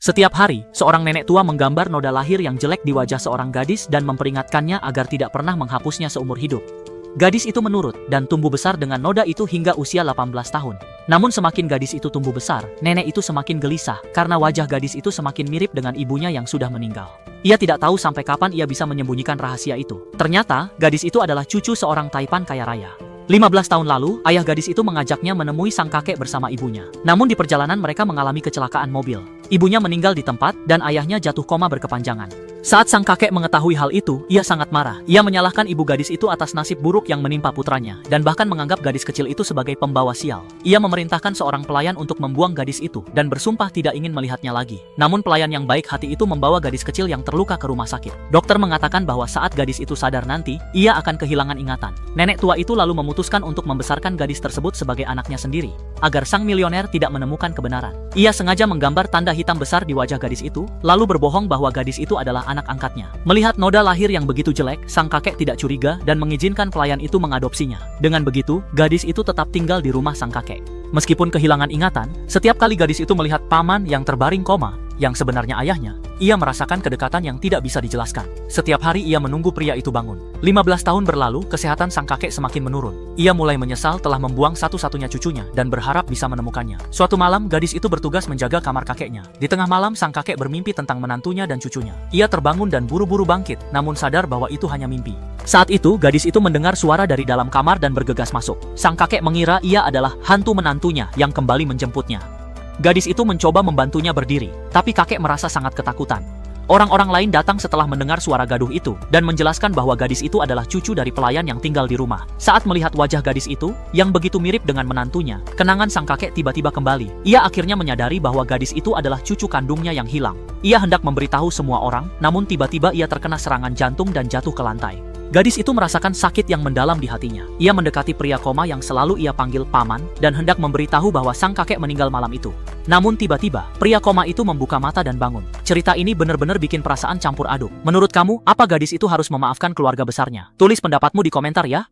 Setiap hari, seorang nenek tua menggambar noda lahir yang jelek di wajah seorang gadis dan memperingatkannya agar tidak pernah menghapusnya seumur hidup. Gadis itu menurut dan tumbuh besar dengan noda itu hingga usia 18 tahun. Namun semakin gadis itu tumbuh besar, nenek itu semakin gelisah karena wajah gadis itu semakin mirip dengan ibunya yang sudah meninggal. Ia tidak tahu sampai kapan ia bisa menyembunyikan rahasia itu. Ternyata, gadis itu adalah cucu seorang taipan kaya raya. 15 tahun lalu, ayah gadis itu mengajaknya menemui sang kakek bersama ibunya. Namun di perjalanan mereka mengalami kecelakaan mobil. Ibunya meninggal di tempat dan ayahnya jatuh koma berkepanjangan. Saat sang kakek mengetahui hal itu, ia sangat marah. Ia menyalahkan ibu gadis itu atas nasib buruk yang menimpa putranya dan bahkan menganggap gadis kecil itu sebagai pembawa sial. Ia memerintahkan seorang pelayan untuk membuang gadis itu dan bersumpah tidak ingin melihatnya lagi. Namun pelayan yang baik hati itu membawa gadis kecil yang terluka ke rumah sakit. Dokter mengatakan bahwa saat gadis itu sadar nanti, ia akan kehilangan ingatan. Nenek tua itu lalu memutuskan untuk membesarkan gadis tersebut sebagai anaknya sendiri, agar sang milioner tidak menemukan kebenaran. Ia sengaja menggambar tanda hitam besar di wajah gadis itu, lalu berbohong bahwa gadis itu adalah anak angkatnya. Melihat noda lahir yang begitu jelek, sang kakek tidak curiga dan mengizinkan pelayan itu mengadopsinya. Dengan begitu, gadis itu tetap tinggal di rumah sang kakek. Meskipun kehilangan ingatan, setiap kali gadis itu melihat paman yang terbaring koma, yang sebenarnya ayahnya, ia merasakan kedekatan yang tidak bisa dijelaskan. Setiap hari ia menunggu pria itu bangun. 15 tahun berlalu, kesehatan sang kakek semakin menurun. Ia mulai menyesal telah membuang satu-satunya cucunya dan berharap bisa menemukannya. Suatu malam, gadis itu bertugas menjaga kamar kakeknya. Di tengah malam, sang kakek bermimpi tentang menantunya dan cucunya. Ia terbangun dan buru-buru bangkit, namun sadar bahwa itu hanya mimpi. Saat itu, gadis itu mendengar suara dari dalam kamar dan bergegas masuk. Sang kakek mengira ia adalah hantu menantunya yang kembali menjemputnya. Gadis itu mencoba membantunya berdiri, tapi kakek merasa sangat ketakutan. Orang-orang lain datang setelah mendengar suara gaduh itu, dan menjelaskan bahwa gadis itu adalah cucu dari pelayan yang tinggal di rumah. Saat melihat wajah gadis itu, yang begitu mirip dengan menantunya, kenangan sang kakek tiba-tiba kembali. Ia akhirnya menyadari bahwa gadis itu adalah cucu kandungnya yang hilang. Ia hendak memberitahu semua orang, namun tiba-tiba ia terkena serangan jantung dan jatuh ke lantai. Gadis itu merasakan sakit yang mendalam di hatinya. Ia mendekati pria koma yang selalu ia panggil paman dan hendak memberitahu bahwa sang kakek meninggal malam itu. Namun tiba-tiba, pria koma itu membuka mata dan bangun. Cerita ini benar-benar bikin perasaan campur aduk. Menurut kamu, apa gadis itu harus memaafkan keluarga besarnya? Tulis pendapatmu di komentar ya.